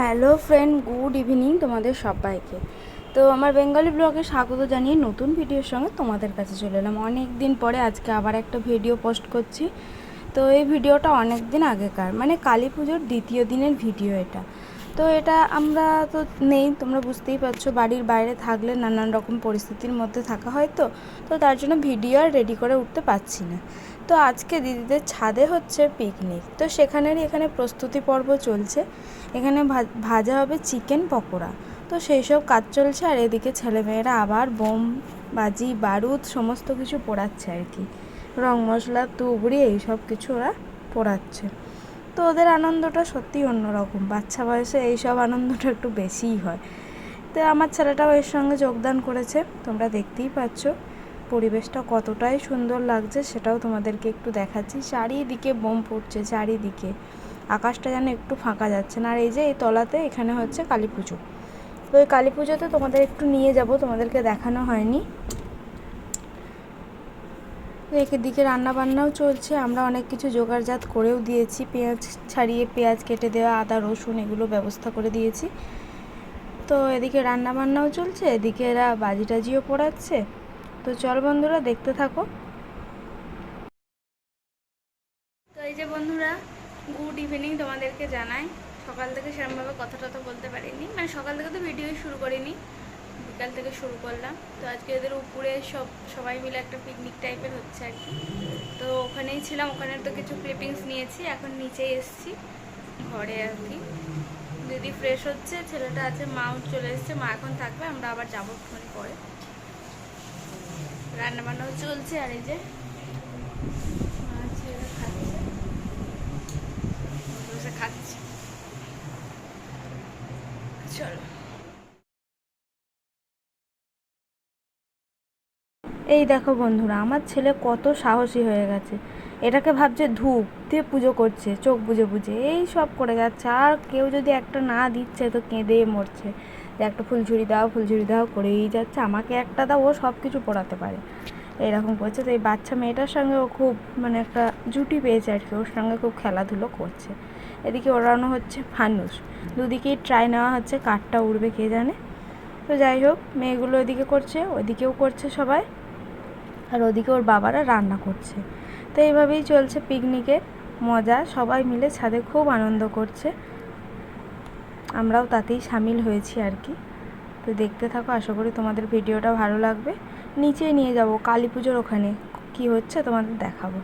Hello friend, good evening তোমাদের সবাইকে। তো আমার বেঙ্গলি ব্লগে স্বাগত জানিয়ে নতুন ভিডিওর সঙ্গে তোমাদের কাছে চলে এলাম। অনেক দিন পরে আজকে আবার একটা ভিডিও পোস্ট করছি। তো এই ভিডিওটা অনেক দিন আগেকার, মানে কালী পুজোর দ্বিতীয় দিনের ভিডিও এটা। তো এটা আমরা তো নেই, তোমরা বুঝতেই পারছো, বাড়ির বাইরে থাকলে নানান রকম পরিস্থিতির মধ্যে থাকা হয়। তো তার জন্য ভিডিও আর রেডি করে উঠতে পারছি না। তো আজকে দিদিদের ছাদে হচ্ছে পিকনিক, তো সেখানেরই এখানে প্রস্তুতি পর্ব চলছে। এখানে ভাজা হবে চিকেন পকোড়া। তো সেই সব কাজ চলছে, আর এদিকে ছেলেমেয়েরা আবার বোম বাজি বারুদ সমস্ত কিছু পোড়াচ্ছে আর কি। রং মশলা তুবড়ি এইসব কিছু ওরা পোড়াচ্ছে। তো ওদের আনন্দটা সত্যিই অন্যরকম, বাচ্চা বয়সে এইসব আনন্দটা একটু বেশিই হয়। তো আমার ছেলেটাও এর সঙ্গে যোগদান করেছে, তোমরা দেখতেই পাচ্ছ। পরিবেশটা কতটাই সুন্দর লাগছে সেটাও তোমাদেরকে একটু দেখাচ্ছি। চারিদিকে বোম ফুটছে, চারিদিকে আকাশটা যেন একটু ফাঁকা যাচ্ছে না। আর এই যে এই তলাতে এখানে হচ্ছে কালী পুজো। তো ওই কালী পুজোতে তোমাদের একটু নিয়ে যাব, তোমাদেরকে দেখানো হয়নি। এদিকে রান্না বান্নাও চলছে, আমরা অনেক কিছু জোগাড়জাত করেও দিয়েছি। পেঁয়াজ ছাড়িয়ে পেঁয়াজ কেটে দেওয়া, আদা রসুন এগুলো ব্যবস্থা করে দিয়েছি। তো এদিকে রান্না বান্নাও চলছে, এদিকে এরা বাজি টাজিও পোড়াচ্ছে। তো চল বন্ধুরা, দেখতে থাকো। তো এই যে বন্ধুরা, গুড ইভিনিং তোমাদেরকে জানাই। সকাল থেকে সেরকমভাবে কথা টথা বলতে পারিনি, মানে সকাল থেকে তো ভিডিওই শুরু করিনি, বিকাল থেকে শুরু করলাম। তো আজকে এদের উপরে সবাই মিলে একটা পিকনিক টাইপের হচ্ছে আর কি। তো ওখানেই ছিলাম, ওখানে তো কিছু ক্লিপিংস নিয়েছি। এখন নিচেই এসেছি ঘরে আর কি। দিদি ফ্রেশ হচ্ছে, ছেলেটা আছে, মাও চলে এসছে। মা এখন থাকবে, আমরা আবার যাবো একটুখানি পরে। রান্নাবান্নাও চলছে, আর এই যে ছেলে খাচ্ছে। চলো। এই দেখো বন্ধুরা, আমার ছেলে কত সাহসী হয়ে গেছে। এটাকে ভাবছে ধূপ দিয়ে পুজো করছে, চোখ বুজে বুজে এই সব করে যাচ্ছে। আর কেউ যদি একটা না দিচ্ছে তো কেঁদে মরছে, যে একটা ফুলঝুরি দাও করেই যাচ্ছে। আমাকে একটা দাও, ও সব কিছু পড়াতে পারে, এরকম করছে। তো এই বাচ্চা মেয়েটার সঙ্গে ও খুব, মানে একটা জুটি পেয়েছে আর কি, ওর সঙ্গে খুব খেলাধুলো করছে। এদিকে ওড়ানো হচ্ছে ফানুস, দুদিকেই ট্রাই নেওয়া হচ্ছে, কাঠটা উড়বে কে জানে। তো যাই হোক, মেয়েগুলো এদিকে করছে, ওইদিকেও করছে সবাই, আর ওদিকে ওর বাবারা রান্না করছে। তো এইভাবেই চলছে পিকনিকের মজা, সবাই মিলে ছাদে খুব আনন্দ করছে, আমরাও তাতেই সামিল হয়েছি আর কি। তো দেখতে থাকো, আশা করি তোমাদের ভিডিওটা ভালো লাগবে। নিচে নিয়ে যাব কালী পুজোর ওখানে কি হচ্ছে তোমাদের দেখাবো।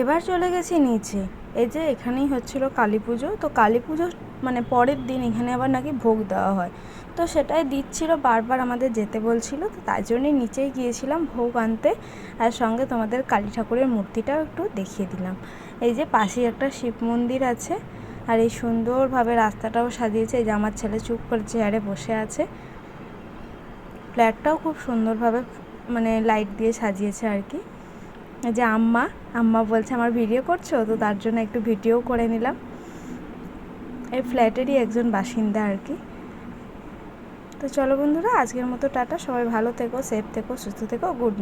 এবার চলে গেছি নিচে। এই যে এখানেই হচ্ছিল কালী পুজো। তো কালী পুজো মানে পরের দিন এখানে আবার নাকি ভোগ দেওয়া হয়। তো সেটাই দিচ্ছিল, বারবার আমাদের যেতে বলছিল, তো তাই জন্যই নিচেই গিয়েছিলাম ভোগ আনতে। আর সঙ্গে তোমাদের কালী ঠাকুরের মূর্তিটাও একটু দেখিয়ে দিলাম। এই যে পাশেই একটা শিব মন্দির আছে, আর এই সুন্দরভাবে রাস্তাটাও সাজিয়েছে। এই যে আমার ছেলে চুপ করে চেয়ারে বসে আছে। ফ্ল্যাটটাও খুব সুন্দরভাবে মানে লাইট দিয়ে সাজিয়েছে আর কি। যে আম্মা বলছে আমার ভিডিও করছো, তো তার জন্য একটু ভিডিও করে নিলাম। এই ফ্ল্যাটেরই একজন বাসিন্দা আর কি। তো চলো বন্ধুরা, আজকের মতো টাটা, সবাই ভালো থেকো, সেফ থেকো, সুস্থ থেকো, গুড নাইট।